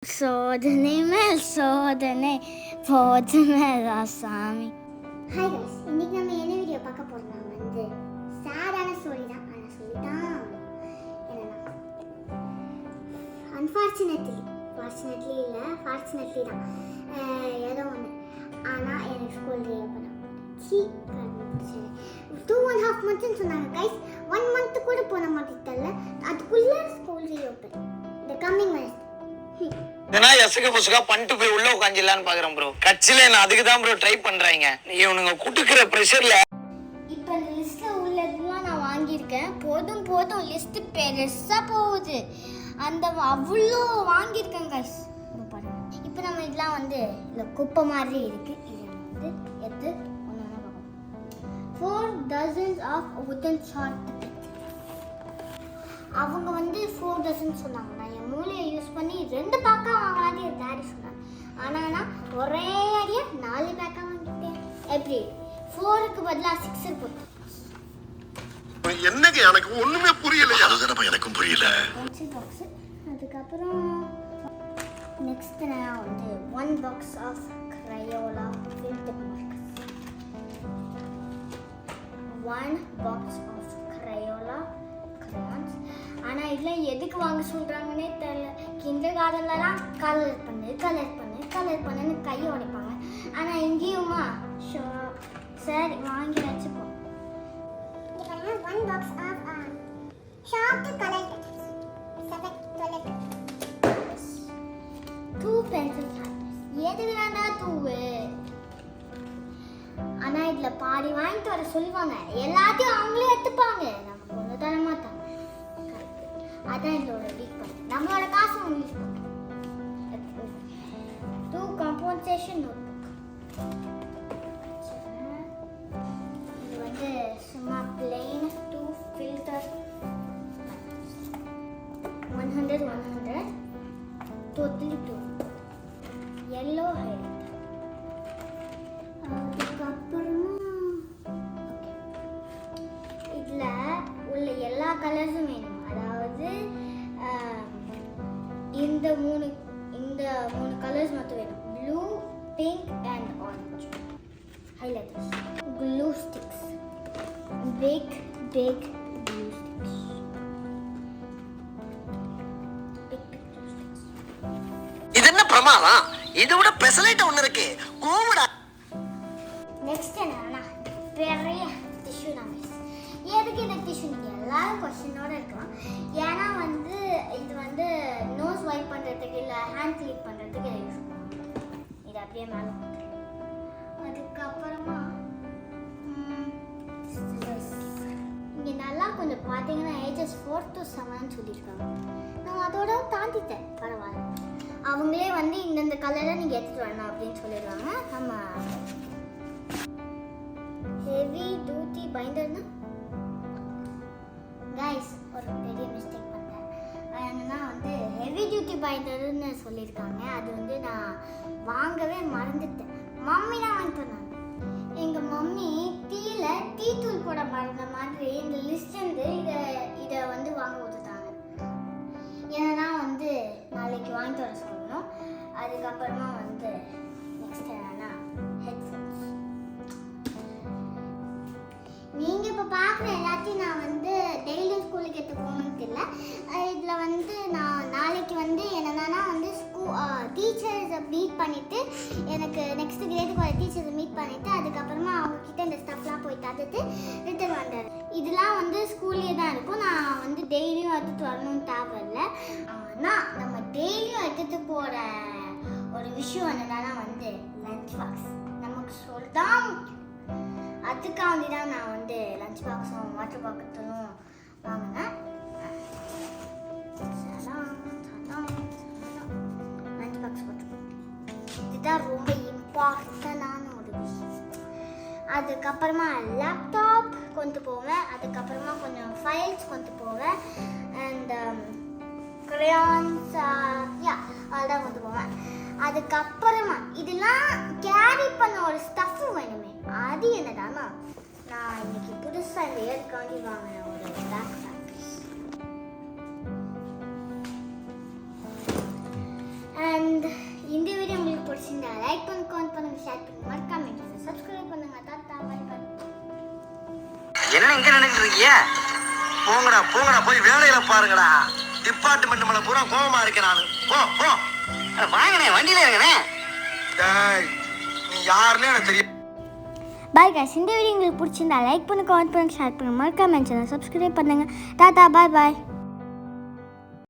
சோதனை மேல் சோதனை போதுமே சாமி. ஹாய் கைஸ், இன்னைக்கு நம்ம என்ன வீடியோ பார்க்க போறோம் வந்து சேடான ஸ்டோரி தான். ஆனால் சொல்லிதான் என்னன்னா ஃபார்ச்சுனேட்லி தான் ஏதோ ஒன்று. ஆனால் எனக்கு ஸ்கூல் லீவ் பண்ண 2.5 months சொன்னாங்க கைஸ். 1 month கூட போன மாதிரி தெரியல. அதுக்குள்ள ஸ்கூல் லீவ் ஓப்பன் இந்த கம்மிங் மந்த். நான் எசக புசுகா பண்ணிட்டு போய் உள்ள உட்காந்துலான்னு பாக்குறேன் ப்ரோ. கட்சியில நான் அதுக்கு தான் ப்ரோ ட்ரை பண்றாங்க. இவனுங்க குட்டுக்கிற ப்ரெஷர்ல இப்போ இந்த லிஸ்ட்ல உள்ளதெல்லாம் நான் வாங்கியிருக்கேன். போதும் லிஸ்ட் பெருசா போகுது. அந்த அவ்வளோ வாங்கியிருக்கேன் கைஸ். இப்போ நம்ம இதெல்லாம் வந்து இந்த குப்பை மாதிரி இருக்கு. இது வந்து எடுத்து ஒன்று பார்ப்போம். 4 dozens of wooden short tickets. அவங்க வந்து 4 dozen சொன்னாங்க. நான் என் மூளையை யூஸ் பண்ணி 2 பேக்கா வாங்கலான்னு என் டேடி சொன்னாங்க. ஆனால் நான் ஒரே அடியா 4 பேக்கா வாங்கிட்டேன். எப்படி 4க்கு பதிலாக 6 போட்டேன். என்னங்க எனக்கு ஒண்ணுமே புரியல. அதுதான் எனக்கும் புரியல. Pencil box. அதுக்கப்புறம் நெக்ஸ்ட் நான் வந்து 1 box of Crayola filter markers. 1 box of Crayola crayons. ஆனால் இதெல்லாம் எதுக்கு வாங்க சொல்கிறாங்கன்னே தெரியல. கிண்டர் கார்டன்லலாம் கலர் பண்ணுன்னு கையை உடைப்பாங்க. ஆனால் இங்கேயுமா சரி வாங்கி வச்சுப்போம். 1 box of sharp color pencils. 2 pencil sharpeners. எதுக்கு வேணா 2. ஆனால் இதில் பாதி வாங்கிட்டு வர சொல்லுவாங்க. எல்லாத்தையும் அவங்களே எடுத்துப்பாங்க. நமக்கு ஒன்று தர மாட்டாங்க. அதான் இதோட வீக் பாயிண்ட். நம்மளோட காசு யூஸ் பண்ணுறோம். 2 compensation notebook. இது வந்து சும்மா plain 2 filter 100 totally 2 yellow highlight. அதுக்கப்புறமா இதில் உள்ள எல்லா கலர்ஸும் வேணும். அதாவது இந்த மூணு கலர்ஸ் மட்டும் வேணும். Blue, pink and orange. Highlighters, glue sticks, big glue sticks. இது என்ன பிரமாதம்? இதை விட பெசலைட் ஒண்ணு இருக்கு. கூவுடா. நெக்ஸ்ட் என்னன்னா பெரிய டிஷ்யூ தான். எதுக்கு இந்த டிஷ்யூ நீங்கள் எல்லாரும் கொஸ்டினோட இருக்கலாம். ஏன்னா வந்து இது வந்து நோஸ் வைப் பண்ணுறதுக்கு இல்லை ஹேண்ட் க்ளீன் பண்ணுறதுக்கு இதை யூஸ் பண்ணுவாங்க. இது அப்படியே மேலே. அதுக்கப்புறமா இங்கே நல்லா கொஞ்சம் பார்த்தீங்கன்னா ஏஜஸ் 4 to 7 சொல்லியிருக்காங்க. நான் அதோட தாண்டிட்டேன். பரவாயில்ல. அவங்களே வந்து இந்தந்த கலரை நீங்கள் எடுத்துகிட்டு வரணும் அப்படின்னு சொல்லிடுவாங்க. நம்ம ஹெவி டியூட்டி பைண்டர்னா கைஸ் ஒரு பெரிய மிஸ்டேக் பண்ணேன். என்னன்னா வந்து ஹெவி டியூட்டி பைண்டர்னு சொல்லியிருக்காங்க. அது வந்து நான் வாங்கவே மறந்துட்டேன். மம்மி தான் வாங்கிட்டு வந்தாங்க. எங்கள் மம்மி டீ தூள் போட மறந்த மாதிரி இந்த லிஸ்ட்லேருந்து இதை வந்து வாங்க கொடுத்துட்டாங்க. ஏன்னா வந்து நாளைக்கு வாங்கிட்டு வர சொல்லணும். அதுக்கப்புறமா வந்து நெக்ஸ்ட் என்னன்னா ஹெட்ஃபோன்ஸ். நீங்கள் இப்போ பார்க்குற எல்லாத்தையும் நான் வந்து டெய்லியும் ஸ்கூலுக்கு எடுத்து போகணும்னு இல்லை. இதில் வந்து நான் நாளைக்கு வந்து என்னென்னா வந்து டீச்சர்ஸை மீட் பண்ணிவிட்டு எனக்கு நெக்ஸ்ட் கிரேடுக்கு வர டீச்சர்ஸை மீட் பண்ணிவிட்டு அதுக்கப்புறமா அவங்கக்கிட்ட இந்த ஸ்டஃப்லாம் போய் தந்துட்டு ரிட்டர்ன் வந்தேன். இதெல்லாம் வந்து ஸ்கூல்லேயே தான் இருக்கும். நான் வந்து டெய்லியும் எடுத்துகிட்டு வரணும்னு தேவையில்லை. ஆனால் நம்ம டெய்லியும் எடுத்துகிட்டு போகிற ஒரு விஷயம் என்னென்னா வந்து லஞ்ச் பாக்ஸ் நமக்கு சொல்லிதான். அதுக்காண்டி தான் நான் வந்து லஞ்ச் பாக்ஸும் வாட்டர் பாக்கெட்டும் வாங்கினேன். லஞ்ச் பாக்ஸ் போட்டுருக்கோம். இதுதான் ரொம்ப இம்பார்ட்டண்டான ஒரு விஷயம். அதுக்கப்புறமா லேப்டாப் கொண்டு போவேன். அதுக்கப்புறமா கொஞ்சம் ஃபைல்ஸ் கொண்டு போவேன். அண்ட் crayons அதெல்லாம் கொண்டு போவேன். அதுக்கப்புறமா இதெல்லாம் கேரி பண்ண ஒரு ஸ்டஃப் வேணுமே. அது என்னடானா நான் இன்னைக்கு புதுசாக இந்த ஏற்காண்டி வாங்கின ஒரு பேக் பேக். பிடிச்சிருந்தா லைக் பண்ணுங்க, கமெண்ட் பண்ணுங்க, ஷேர் பண்ணுங்க, மறக்காம சப்ஸ்கிரைப் பண்ணுங்க. Tata bye bye. என்ன இங்க நின்னுட்டு இருக்கீங்க? போங்கடா போய் வேலையில பாருங்கடா. டிபார்ட்மெண்ட் மேல பூரா கோவமா இருக்கேன் நானு. போ வாங்கனே வண்டியில இருக்கனே. டேய் நீ யாருன்னு எனக்கு தெரியும். பாய் गाइस, இந்த வீடியோ உங்களுக்கு பிடிச்சிருந்தா லைக் பண்ணுங்க, கமெண்ட் பண்ணுங்க, ஷேர் பண்ணுங்க, மறக்காம சப்ஸ்கிரைப் பண்ணுங்க. Tata bye by.